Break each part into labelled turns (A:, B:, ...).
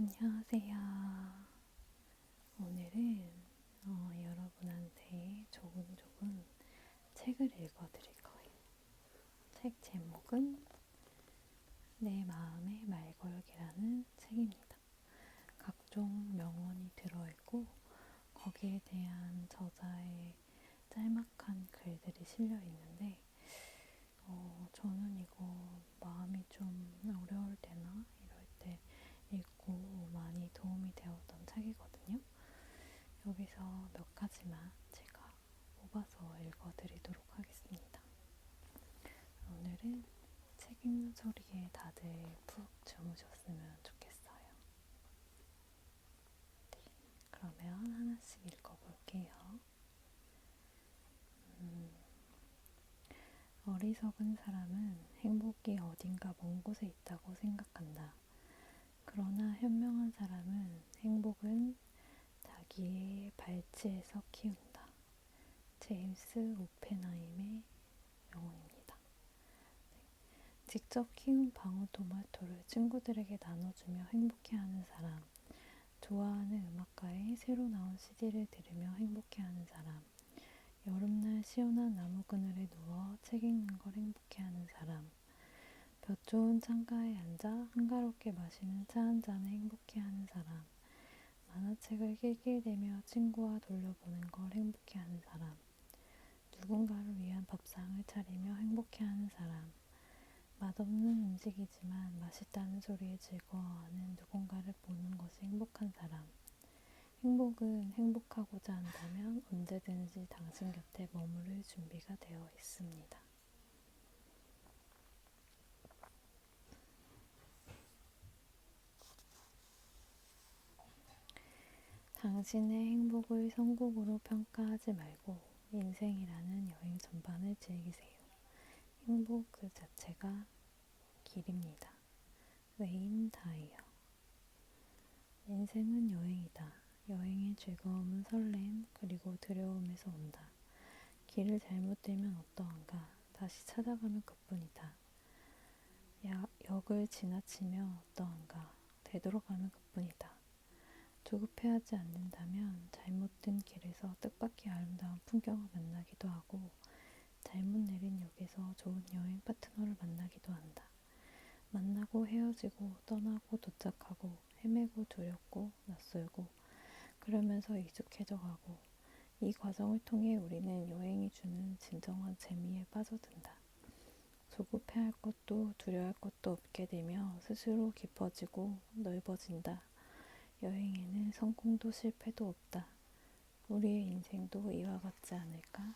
A: 안녕하세요. 오늘은 여러분한테 조금조금 책을 읽어드릴 거예요. 책 제목은 내 마음의 말걸기라는 책입니다. 각종 명언이 들어있고 거기에 대한 저자의 짤막한 글들이 실려 있는데 저는 이거 마음이 좀 어려울 때나 이럴 때 읽고 많이 도움이 되었던 책이거든요. 여기서 몇 가지만 제가 뽑아서 읽어드리도록 하겠습니다. 오늘은 책 읽는 소리에 다들 푹 주무셨으면 좋겠어요. 네, 그러면 하나씩 읽어볼게요. 어리석은 사람은 행복이 어딘가 먼 곳에 있다고 생각한다. 그러나 현명한 사람은 행복은 자기의 발치에서 키운다. 제임스 오펜하임의 명언입니다. 직접 키운 방울토마토를 친구들에게 나눠주며 행복해하는 사람, 좋아하는 음악가의 새로 나온 CD를 들으며 행복해하는 사람, 여름날 시원한 나무 그늘에 누워 책 읽는 걸 행복해하는 사람, 볕 좋은 창가에 앉아 한가롭게 마시는 차 한 잔에 행복해하는 사람, 만화책을 낄낄대며 친구와 돌려보는 걸 행복해하는 사람, 누군가를 위한 밥상을 차리며 행복해하는 사람, 맛없는 음식이지만 맛있다는 소리에 즐거워하는 누군가를 보는 것이 행복한 사람. 행복은 행복하고자 한다면 언제든지 당신 곁에 머무를 준비가 되어 있습니다. 당신의 행복을 성공으로 평가하지 말고 인생이라는 여행 전반을 즐기세요. 행복 그 자체가 길입니다. 웨인 다이어. 인생은 여행이다. 여행의 즐거움은 설렘 그리고 두려움에서 온다. 길을 잘못 들면 어떠한가. 다시 찾아가면 그뿐이다. 역을 지나치며 어떠한가. 되돌아가면 그뿐이다. 조급해하지 않는다면 잘못 든 길에서 뜻밖의 아름다운 풍경을 만나기도 하고 잘못 내린 역에서 좋은 여행 파트너를 만나기도 한다. 만나고 헤어지고 떠나고 도착하고 헤매고 두렵고 낯설고 그러면서 익숙해져 가고 이 과정을 통해 우리는 여행이 주는 진정한 재미에 빠져든다. 조급해할 것도 두려워할 것도 없게 되며 스스로 깊어지고 넓어진다. 여행에는 성공도 실패도 없다. 우리의 인생도 이와 같지 않을까?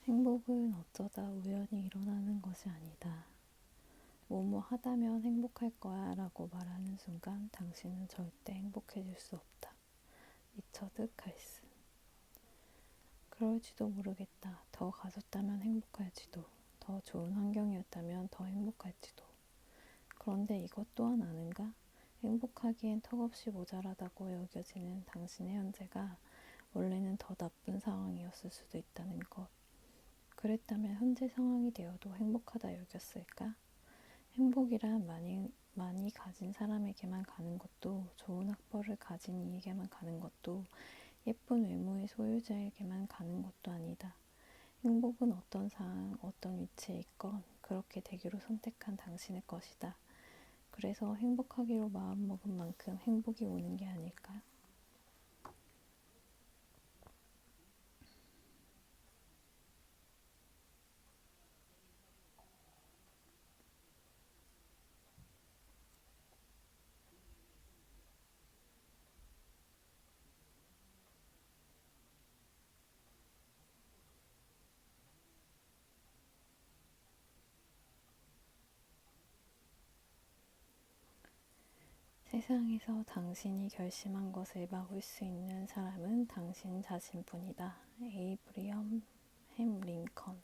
A: 행복은 어쩌다 우연히 일어나는 것이 아니다. 뭐뭐 하다면 행복할 거야 라고 말하는 순간 당신은 절대 행복해질 수 없다. 리처드 칼슨. 그럴지도 모르겠다. 더 가졌다면 행복할지도. 더 좋은 환경이었다면 더 행복할지도. 그런데 이것 또한 아는가? 행복하기엔 턱없이 모자라다고 여겨지는 당신의 현재가 원래는 더 나쁜 상황이었을 수도 있다는 것. 그랬다면 현재 상황이 되어도 행복하다 여겼을까? 행복이란 많이 가진 사람에게만 가는 것도, 좋은 학벌을 가진 이에게만 가는 것도, 예쁜 외모의 소유자에게만 가는 것도 아니다. 행복은 어떤 상황, 어떤 위치에 있건 그렇게 되기로 선택한 당신의 것이다. 그래서 행복하기로 마음먹은 만큼 행복이 오는 게 아닐까? 세상에서 당신이 결심한 것을 막을 수 있는 사람은 당신 자신뿐이다. 에이브리엄 햄 링컨.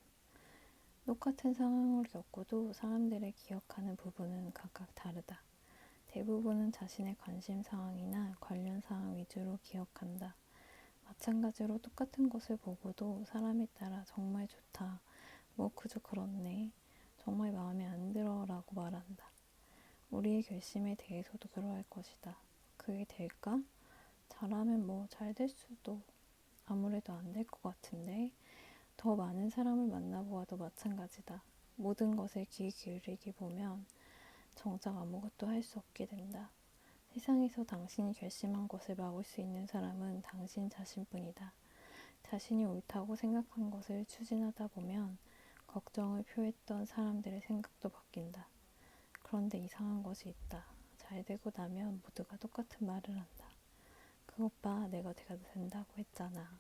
A: 똑같은 상황을 겪고도 사람들의 기억하는 부분은 각각 다르다. 대부분은 자신의 관심 사항이나 관련 사항 위주로 기억한다. 마찬가지로 똑같은 것을 보고도 사람에 따라 정말 좋다, 뭐 그저 그렇네, 정말 마음에 안 들어 라고 말한다. 우리의 결심에 대해서도 그러할 것이다. 그게 될까? 잘하면 뭐 잘 될 수도. 아무래도 안 될 것 같은데. 더 많은 사람을 만나보아도 마찬가지다. 모든 것에 귀 기울이기 보면 정작 아무것도 할 수 없게 된다. 세상에서 당신이 결심한 것을 막을 수 있는 사람은 당신 자신뿐이다. 자신이 옳다고 생각한 것을 추진하다 보면 걱정을 표했던 사람들의 생각도 바뀐다. 그런데 이상한 것이 있다. 잘 되고 나면 모두가 똑같은 말을 한다. 그것 봐, 내가 된다고 했잖아.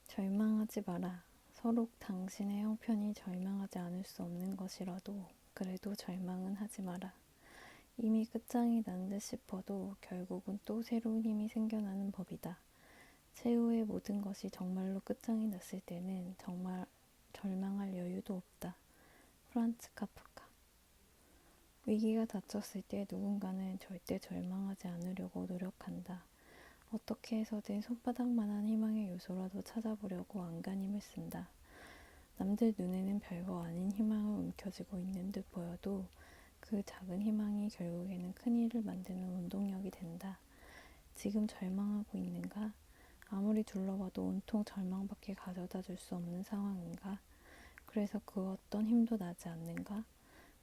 A: 절망하지 마라. 서로 당신의 형편이 절망하지 않을 수 없는 것이라도 그래도 절망은 하지 마라. 이미 끝장이 난 듯 싶어도 결국은 또 새로운 힘이 생겨나는 법이다. 최후의 모든 것이 정말로 끝장이 났을 때는 정말 절망할 여유도 없다. 프란츠 카프카. 위기가 닥쳤을 때 누군가는 절대 절망하지 않으려고 노력한다. 어떻게 해서든 손바닥만한 희망의 요소라도 찾아보려고 안간힘을 쓴다. 남들 눈에는 별거 아닌 희망을 움켜쥐고 있는 듯 보여도 그 작은 희망이 결국에는 큰일을 만드는 원동력이 된다. 지금 절망하고 있는가? 아무리 둘러봐도 온통 절망밖에 가져다 줄 수 없는 상황인가? 그래서 그 어떤 힘도 나지 않는가?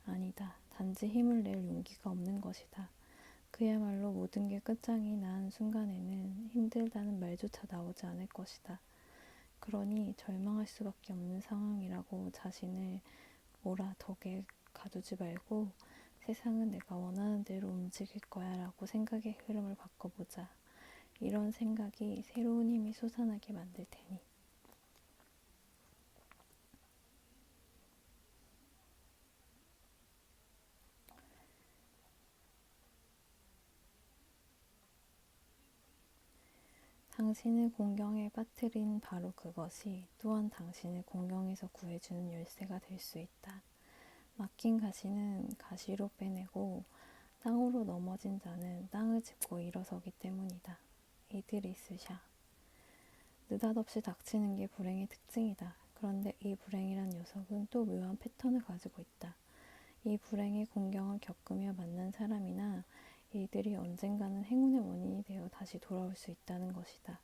A: 아니다. 단지 힘을 낼 용기가 없는 것이다. 그야말로 모든 게 끝장이 난 순간에는 힘들다는 말조차 나오지 않을 것이다. 그러니 절망할 수밖에 없는 상황이라고 자신을 덕에 가두지 말고 세상은 내가 원하는 대로 움직일 거야 라고 생각의 흐름을 바꿔보자. 이런 생각이 새로운 힘이 솟아나게 만들 테니. 당신을 공경에 빠뜨린 바로 그것이 또한 당신을 공경에서 구해주는 열쇠가 될 수 있다. 막힌 가시는 가시로 빼내고 땅으로 넘어진 자는 땅을 짚고 일어서기 때문이다. 이드리스 샤. 느닷없이 닥치는 게 불행의 특징이다. 그런데 이 불행이란 녀석은 또 묘한 패턴을 가지고 있다. 이 불행의 공경을 겪으며 만난 사람이나 일들이 언젠가는 행운의 원인이 되어 다시 돌아올 수 있다는 것이다.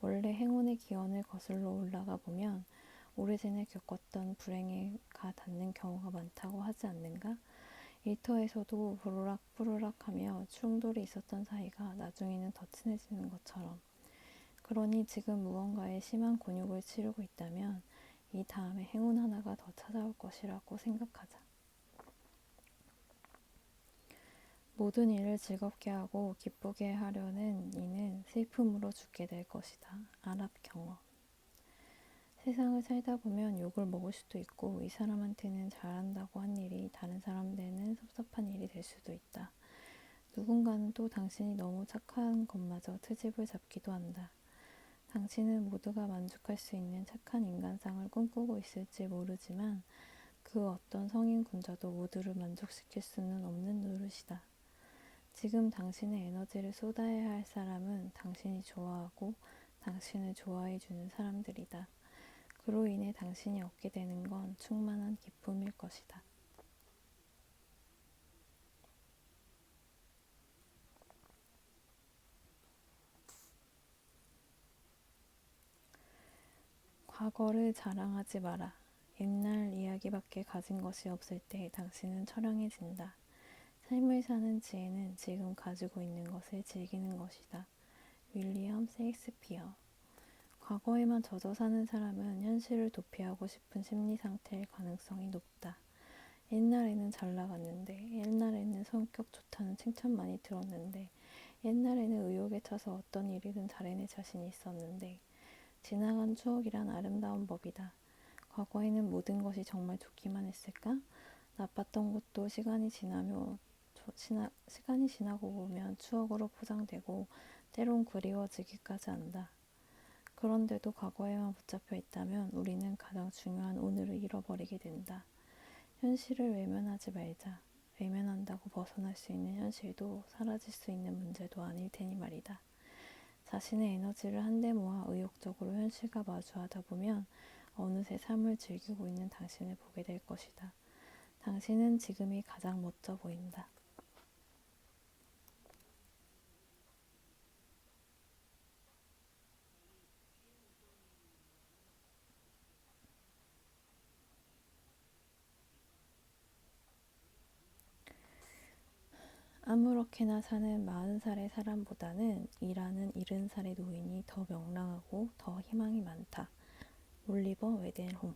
A: 원래 행운의 기원을 거슬러 올라가 보면 오래전에 겪었던 불행에가 닿는 경우가 많다고 하지 않는가? 일터에서도 부르락부르락 하며 충돌이 있었던 사이가 나중에는 더 친해지는 것처럼. 그러니 지금 무언가에 심한 곤욕을 치르고 있다면 이 다음에 행운 하나가 더 찾아올 것이라고 생각하자. 모든 일을 즐겁게 하고 기쁘게 하려는 이는 슬픔으로 죽게 될 것이다. 아랍 경험. 세상을 살다 보면 욕을 먹을 수도 있고 이 사람한테는 잘한다고 한 일이 다른 사람들에는 섭섭한 일이 될 수도 있다. 누군가는 또 당신이 너무 착한 것마저 트집을 잡기도 한다. 당신은 모두가 만족할 수 있는 착한 인간상을 꿈꾸고 있을지 모르지만 그 어떤 성인 군자도 모두를 만족시킬 수는 없는 노릇이다. 지금 당신의 에너지를 쏟아야 할 사람은 당신이 좋아하고 당신을 좋아해 주는 사람들이다. 그로 인해 당신이 얻게 되는 건 충만한 기쁨일 것이다. 과거를 자랑하지 마라. 옛날 이야기밖에 가진 것이 없을 때 당신은 처량해진다. 삶을 사는 지혜는 지금 가지고 있는 것을 즐기는 것이다. 윌리엄 셰익스피어. 과거에만 젖어 사는 사람은 현실을 도피하고 싶은 심리 상태일 가능성이 높다. 옛날에는 잘 나갔는데, 옛날에는 성격 좋다는 칭찬 많이 들었는데, 옛날에는 의욕에 차서 어떤 일이든 잘해낼 자신이 있었는데, 지나간 추억이란 아름다운 법이다. 과거에는 모든 것이 정말 좋기만 했을까? 나빴던 것도 시간이 지나고 보면 추억으로 포장되고 때론 그리워지기까지 한다. 그런데도 과거에만 붙잡혀 있다면 우리는 가장 중요한 오늘을 잃어버리게 된다. 현실을 외면하지 말자. 외면한다고 벗어날 수 있는 현실도 사라질 수 있는 문제도 아닐 테니 말이다. 자신의 에너지를 한데 모아 의욕적으로 현실과 마주하다 보면 어느새 삶을 즐기고 있는 당신을 보게 될 것이다. 당신은 지금이 가장 멋져 보인다. 아무렇게나 사는 40살의 사람보다는 일하는 70살의 노인이 더 명랑하고 더 희망이 많다. 올리버 웨덴홈.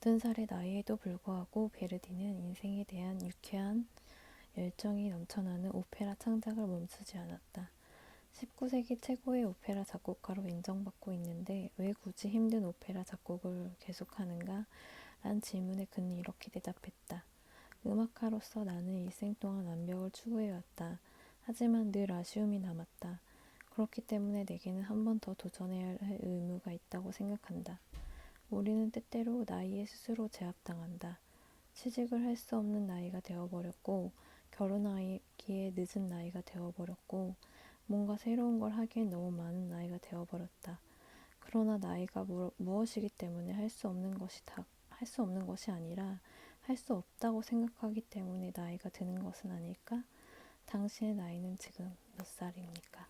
A: 80살의 나이에도 불구하고 베르디는 인생에 대한 유쾌한 열정이 넘쳐나는 오페라 창작을 멈추지 않았다. 19세기 최고의 오페라 작곡가로 인정받고 있는데 왜 굳이 힘든 오페라 작곡을 계속하는가? 란 질문에 그는 이렇게 대답했다. 음악가로서 나는 일생 동안 완벽을 추구해왔다. 하지만 늘 아쉬움이 남았다. 그렇기 때문에 내게는 한 번 더 도전해야 할 의무가 있다고 생각한다. 우리는 때때로 나이에 스스로 제압당한다. 취직을 할 수 없는 나이가 되어버렸고, 결혼하기에 늦은 나이가 되어버렸고, 뭔가 새로운 걸 하기엔 너무 많은 나이가 되어버렸다. 그러나 나이가 무엇이기 때문에 할 수 없는 것이 아니라 할 수 없다고 생각하기 때문에 나이가 드는 것은 아닐까? 당신의 나이는 지금 몇 살입니까?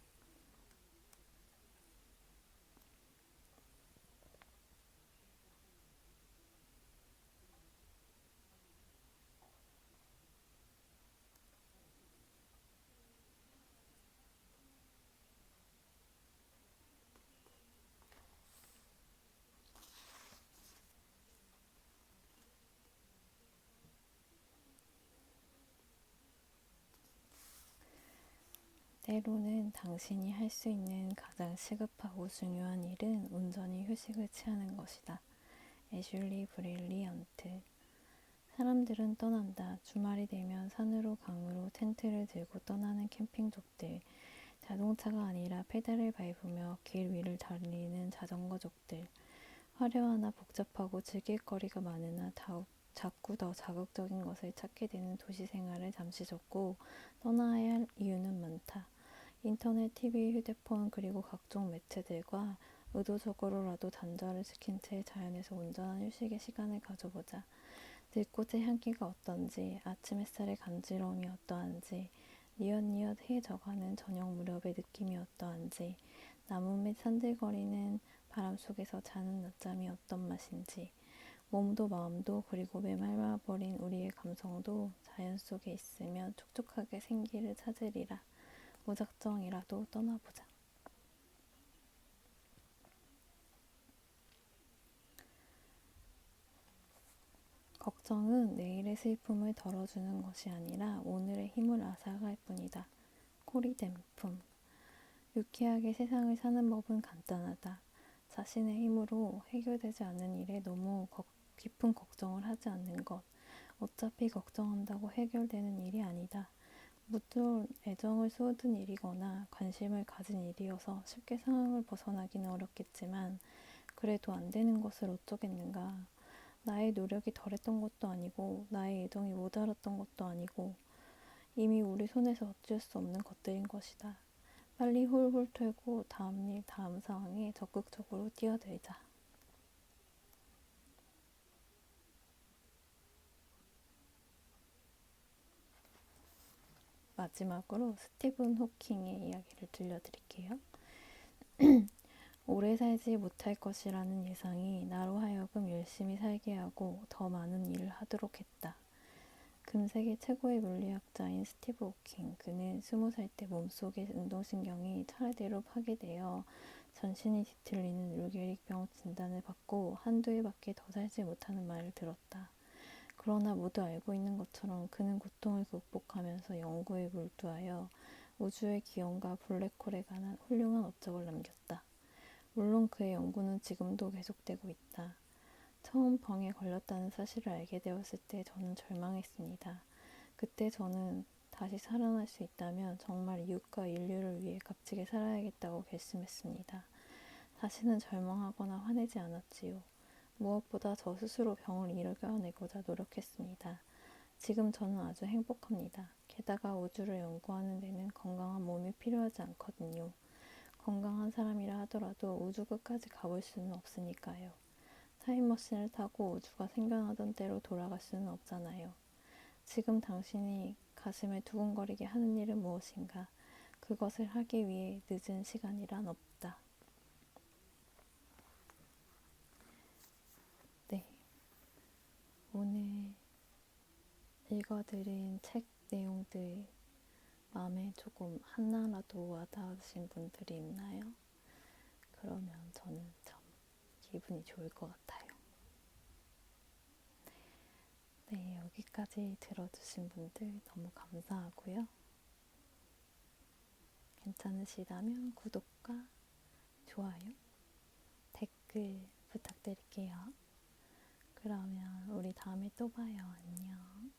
A: 때로는 당신이 할 수 있는 가장 시급하고 중요한 일은 온전히 휴식을 취하는 것이다. 애슐리 브릴리언트. 사람들은 떠난다. 주말이 되면 산으로 강으로 텐트를 들고 떠나는 캠핑족들. 자동차가 아니라 페달을 밟으며 길 위를 달리는 자전거족들. 화려하나 복잡하고 즐길 거리가 많으나 자꾸 더 자극적인 것을 찾게 되는 도시 생활을 잠시 접고 떠나야 할 이유는 많다. 인터넷, TV, 휴대폰 그리고 각종 매체들과 의도적으로라도 단절을 시킨 채 자연에서 온전한 휴식의 시간을 가져보자. 들꽃의 향기가 어떤지, 아침 햇살의 간지러움이 어떠한지, 뉘엿뉘엿 해져가는 저녁 무렵의 느낌이 어떠한지, 나무 밑 산들거리는 바람 속에서 자는 낮잠이 어떤 맛인지, 몸도 마음도 그리고 메말라버린 우리의 감성도 자연 속에 있으면 촉촉하게 생기를 찾으리라. 무작정이라도 떠나보자. 걱정은 내일의 슬픔을 덜어주는 것이 아니라 오늘의 힘을 앗아갈 뿐이다. 코리댐품. 유쾌하게 세상을 사는 법은 간단하다. 자신의 힘으로 해결되지 않는 일에 너무 깊은 걱정을 하지 않는 것. 어차피 걱정한다고 해결되는 일이 아니다. 물론 애정을 쏟은 일이거나 관심을 가진 일이어서 쉽게 상황을 벗어나기는 어렵겠지만 그래도 안 되는 것을 어쩌겠는가. 나의 노력이 덜했던 것도 아니고 나의 애정이 모자랐던 것도 아니고 이미 우리 손에서 어쩔 수 없는 것들인 것이다. 빨리 훌훌 털고 다음 일, 다음 상황에 적극적으로 뛰어들자. 마지막으로 스티븐 호킹의 이야기를 들려드릴게요. 오래 살지 못할 것이라는 예상이 나로 하여금 열심히 살게 하고 더 많은 일을 하도록 했다. 금세계 최고의 물리학자인 스티브 호킹. 그는 20살 때 몸속의 운동신경이 차례대로 파괴되어 전신이 뒤틀리는 류게릭병 진단을 받고 한두 해밖에 더 살지 못하는 말을 들었다. 그러나 모두 알고 있는 것처럼 그는 고통을 극복하면서 연구에 몰두하여 우주의 기원과 블랙홀에 관한 훌륭한 업적을 남겼다. 물론 그의 연구는 지금도 계속되고 있다. 처음 병에 걸렸다는 사실을 알게 되었을 때 저는 절망했습니다. 그때 저는 다시 살아날 수 있다면 정말 이웃과 인류를 위해 값지게 살아야겠다고 결심했습니다. 다시는 절망하거나 화내지 않았지요. 무엇보다 저 스스로 병을 이겨내고자 노력했습니다. 지금 저는 아주 행복합니다. 게다가 우주를 연구하는 데는 건강한 몸이 필요하지 않거든요. 건강한 사람이라 하더라도 우주 끝까지 가볼 수는 없으니까요. 타임머신을 타고 우주가 생겨나던 때로 돌아갈 수는 없잖아요. 지금 당신이 가슴을 두근거리게 하는 일은 무엇인가? 그것을 하기 위해 늦은 시간이란 없다. 네, 오늘 읽어드린 책 내용들 마음에 조금 하나라도 와닿으신 분들이 있나요? 그러면 저는 참 기분이 좋을 것 같아요. 네, 여기까지 들어주신 분들 너무 감사하고요. 괜찮으시다면 구독과 좋아요, 댓글 부탁드릴게요. 그러면 우리 다음에 또 봐요. 안녕.